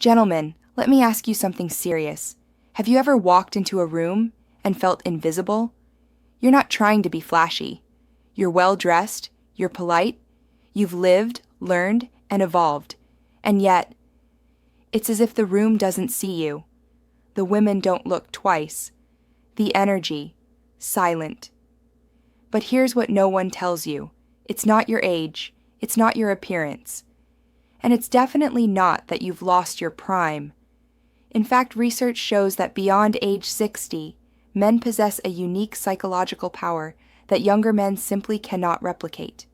Gentlemen, let me ask you something serious. Have you ever walked into a room and felt invisible? You're not trying to be flashy. You're well-dressed, you're polite, you've lived, learned, and evolved. And yet, it's as if the room doesn't see you. The women don't look twice. The energy, silent. But here's what no one tells you. It's not your age. It's not your appearance. And it's definitely not that you've lost your prime. In fact, research shows that beyond age 60, men possess a unique psychological power that younger men simply cannot replicate.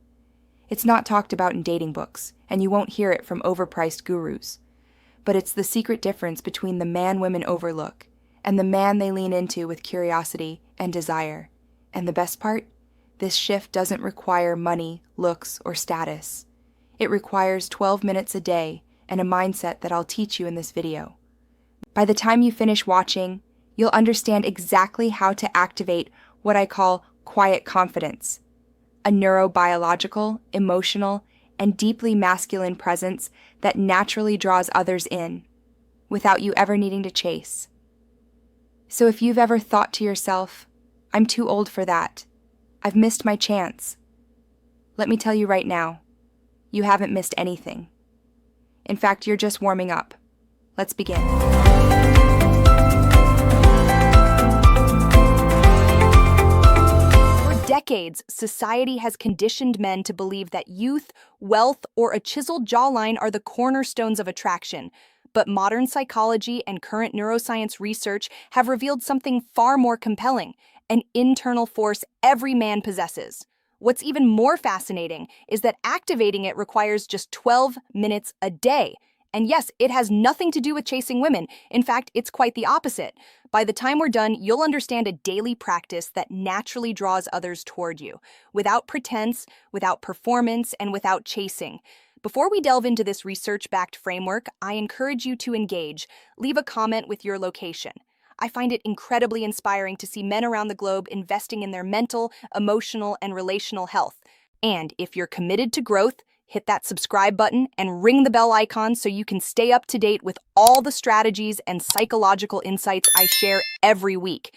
It's not talked about in dating books, and you won't hear it from overpriced gurus. But it's the secret difference between the man women overlook and the man they lean into with curiosity and desire. And the best part? This shift doesn't require money, looks, or status. It requires 12 minutes a day and a mindset that I'll teach you in this video. By the time you finish watching, you'll understand exactly how to activate what I call quiet confidence, a neurobiological, emotional, and deeply masculine presence that naturally draws others in, without you ever needing to chase. So if you've ever thought to yourself, I'm too old for that, I've missed my chance, let me tell you right now, you haven't missed anything. In fact, you're just warming up. Let's begin. For decades, society has conditioned men to believe that youth, wealth, or a chiseled jawline are the cornerstones of attraction. But modern psychology and current neuroscience research have revealed something far more compelling, an internal force every man possesses. What's even more fascinating is that activating it requires just 12 minutes a day. And yes, it has nothing to do with chasing women. In fact, it's quite the opposite. By the time we're done, you'll understand a daily practice that naturally draws others toward you, without pretense, without performance, and without chasing. Before we delve into this research-backed framework, I encourage you to engage. Leave a comment with your location. I find it incredibly inspiring to see men around the globe investing in their mental, emotional, and relational health. And if you're committed to growth, hit that subscribe button and ring the bell icon so you can stay up to date with all the strategies and psychological insights I share every week.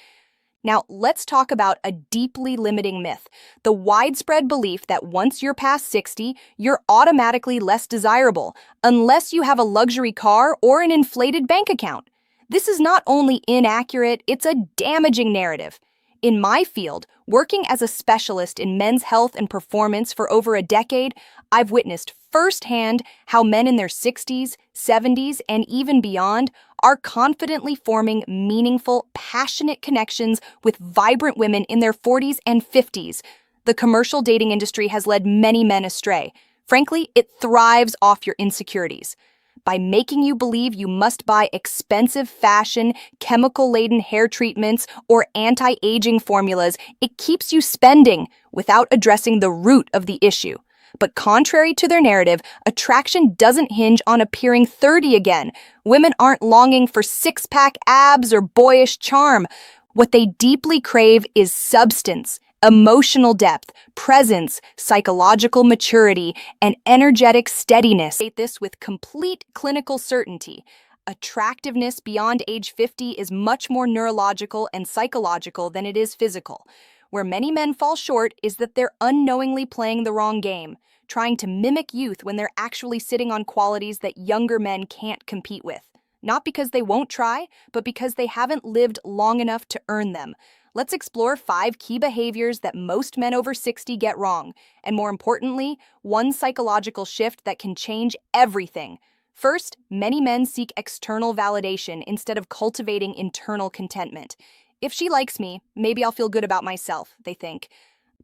Now, let's talk about a deeply limiting myth, the widespread belief that once you're past 60, you're automatically less desirable, unless you have a luxury car or an inflated bank account. This is not only inaccurate, it's a damaging narrative. In my field, working as a specialist in men's health and performance for over a decade, I've witnessed firsthand how men in their 60s, 70s, and even beyond are confidently forming meaningful, passionate connections with vibrant women in their 40s and 50s. The commercial dating industry has led many men astray. Frankly, it thrives off your insecurities. By making you believe you must buy expensive fashion, chemical-laden hair treatments, or anti-aging formulas, it keeps you spending without addressing the root of the issue. But contrary to their narrative, attraction doesn't hinge on appearing 30 again. Women aren't longing for six-pack abs or boyish charm. What they deeply crave is substance, emotional depth, presence, psychological maturity, and energetic steadiness. State this with complete clinical certainty. Attractiveness beyond age 50 is much more neurological and psychological than it is physical. Where many men fall short is that they're unknowingly playing the wrong game, trying to mimic youth when they're actually sitting on qualities that younger men can't compete with. Not because they won't try, but because they haven't lived long enough to earn them. Let's explore 5 key behaviors that most men over 60 get wrong, and more importantly, one psychological shift that can change everything. First, many men seek external validation instead of cultivating internal contentment. If she likes me, maybe I'll feel good about myself, they think.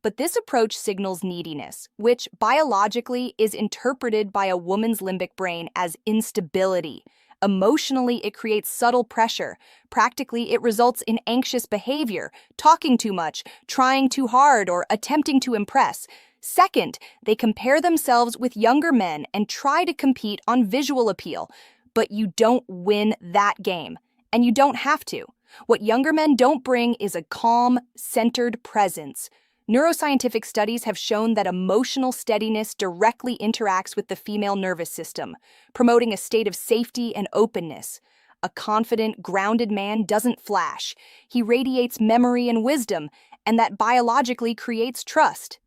But this approach signals neediness, which biologically is interpreted by a woman's limbic brain as instability. Emotionally, it creates subtle pressure. Practically, it results in anxious behavior, talking too much, trying too hard, or attempting to impress. Second, they compare themselves with younger men and try to compete on visual appeal. But you don't win that game, and you don't have to. What younger men don't bring is a calm, centered presence. Neuroscientific studies have shown that emotional steadiness directly interacts with the female nervous system, promoting a state of safety and openness. A confident, grounded man doesn't flash. He radiates memory and wisdom, and that biologically creates trust.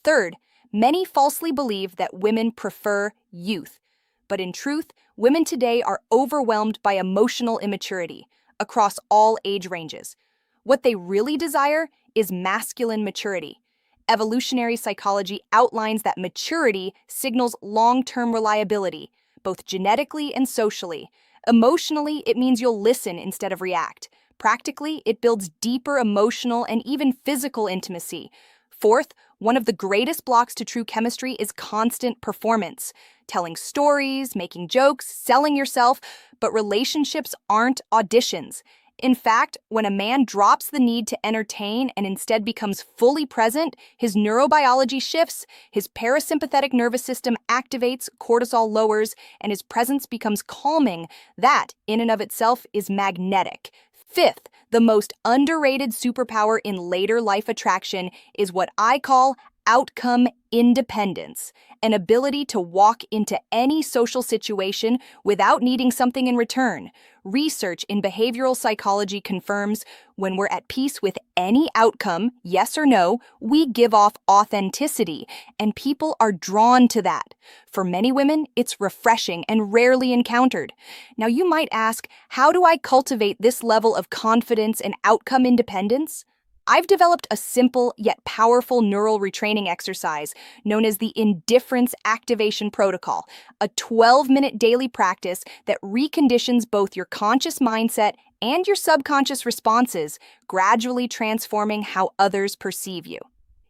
Third, many falsely believe that women prefer youth. But in truth, women today are overwhelmed by emotional immaturity across all age ranges. What they really desire is masculine maturity. Evolutionary psychology outlines that maturity signals long-term reliability, both genetically and socially. Emotionally, it means you'll listen instead of react. Practically, it builds deeper emotional and even physical intimacy. Fourth, one of the greatest blocks to true chemistry is constant performance. Telling stories, making jokes, selling yourself, but relationships aren't auditions. In fact, when a man drops the need to entertain and instead becomes fully present, his neurobiology shifts, his parasympathetic nervous system activates, cortisol lowers, and his presence becomes calming. That, in and of itself, is magnetic. Fifth, the most underrated superpower in later life attraction is what I call outcome independence, an ability to walk into any social situation without needing something in return. Research in behavioral psychology confirms when we're at peace with any outcome, yes or no, we give off authenticity, and people are drawn to that. For many women, it's refreshing and rarely encountered. Now you might ask, how do I cultivate this level of confidence and outcome independence? I've developed a simple yet powerful neural retraining exercise known as the Indifference Activation Protocol, a 12-minute daily practice that reconditions both your conscious mindset and your subconscious responses, gradually transforming how others perceive you.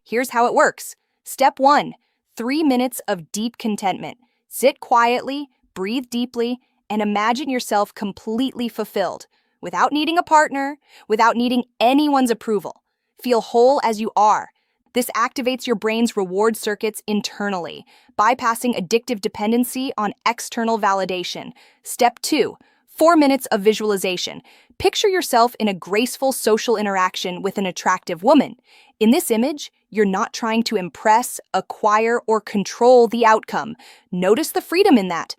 Here's how it works. Step 1, 3 minutes of deep contentment. Sit quietly, breathe deeply, and imagine yourself completely fulfilled, without needing a partner, without needing anyone's approval. Feel whole as you are. This activates your brain's reward circuits internally, bypassing addictive dependency on external validation. Step 2, 4 minutes of visualization. Picture yourself in a graceful social interaction with an attractive woman. In this image, you're not trying to impress, acquire, or control the outcome. Notice the freedom in that.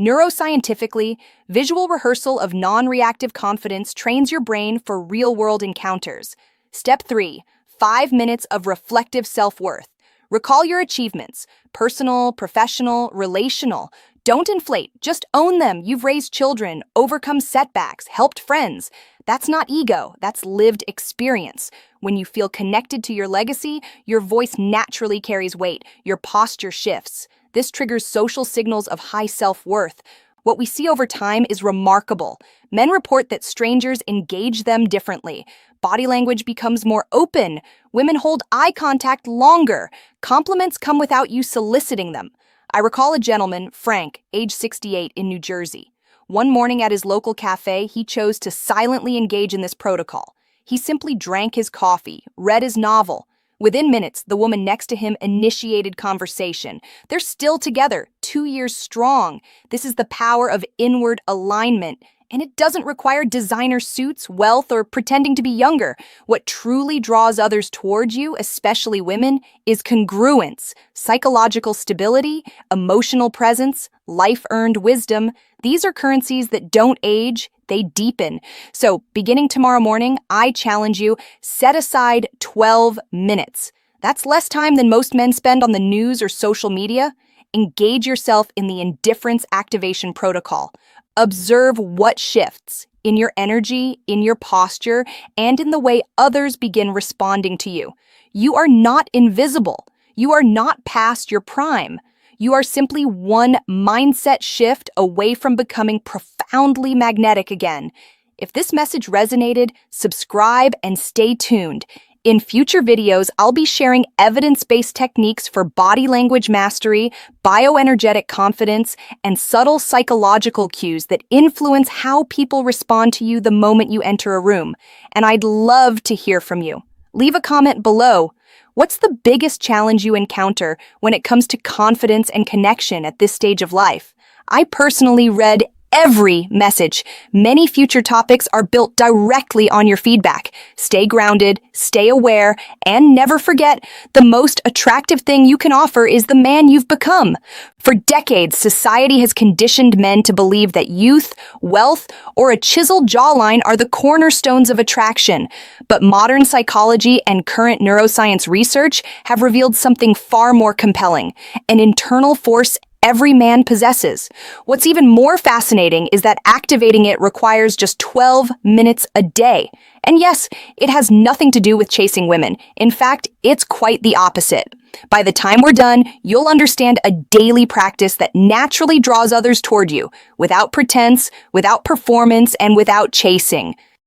Neuroscientifically, visual rehearsal of non-reactive confidence trains your brain for real-world encounters. Step 3, 5 minutes of reflective self-worth. Recall your achievements, personal, professional, relational. Don't inflate, just own them. You've raised children, overcome setbacks, helped friends. That's not ego, that's lived experience. When you feel connected to your legacy, your voice naturally carries weight, your posture shifts. This triggers social signals of high self-worth. What we see over time is remarkable. Men report that strangers engage them differently. Body language becomes more open. Women hold eye contact longer. Compliments come without you soliciting them. I recall a gentleman, Frank, age 68, in New Jersey. One morning at his local cafe, he chose to silently engage in this protocol. He simply drank his coffee, read his novel. Within minutes, the woman next to him initiated conversation. They're still together, 2 years strong. This is the power of inward alignment. And it doesn't require designer suits, wealth, or pretending to be younger. What truly draws others towards you, especially women, is congruence, psychological stability, emotional presence, life-earned wisdom. These are currencies that don't age, they deepen. So, beginning tomorrow morning, I challenge you, set aside 12 minutes. That's less time than most men spend on the news or social media. Engage yourself in the Indifference Activation Protocol. Observe what shifts in your energy, in your posture, and in the way others begin responding to you. You are not invisible. You are not past your prime. You are simply one mindset shift away from becoming profoundly magnetic again. If this message resonated, subscribe and stay tuned. In future videos, I'll be sharing evidence-based techniques for body language mastery, bioenergetic confidence, and subtle psychological cues that influence how people respond to you the moment you enter a room. And I'd love to hear from you. Leave a comment below. What's the biggest challenge you encounter when it comes to confidence and connection at this stage of life? I personally read every message. Many future topics are built directly on your feedback. Stay grounded, stay aware, and never forget, the most attractive thing you can offer is the man you've become. For decades, society has conditioned men to believe that youth, wealth, or a chiseled jawline are the cornerstones of attraction. But modern psychology and current neuroscience research have revealed something far more compelling: an internal force every man possesses. What's even more fascinating is that activating it requires just 12 minutes a day. And yes, it has nothing to do with chasing women. In fact, it's quite the opposite. By the time we're done, you'll understand a daily practice that naturally draws others toward you, without pretense, without performance, and without chasing.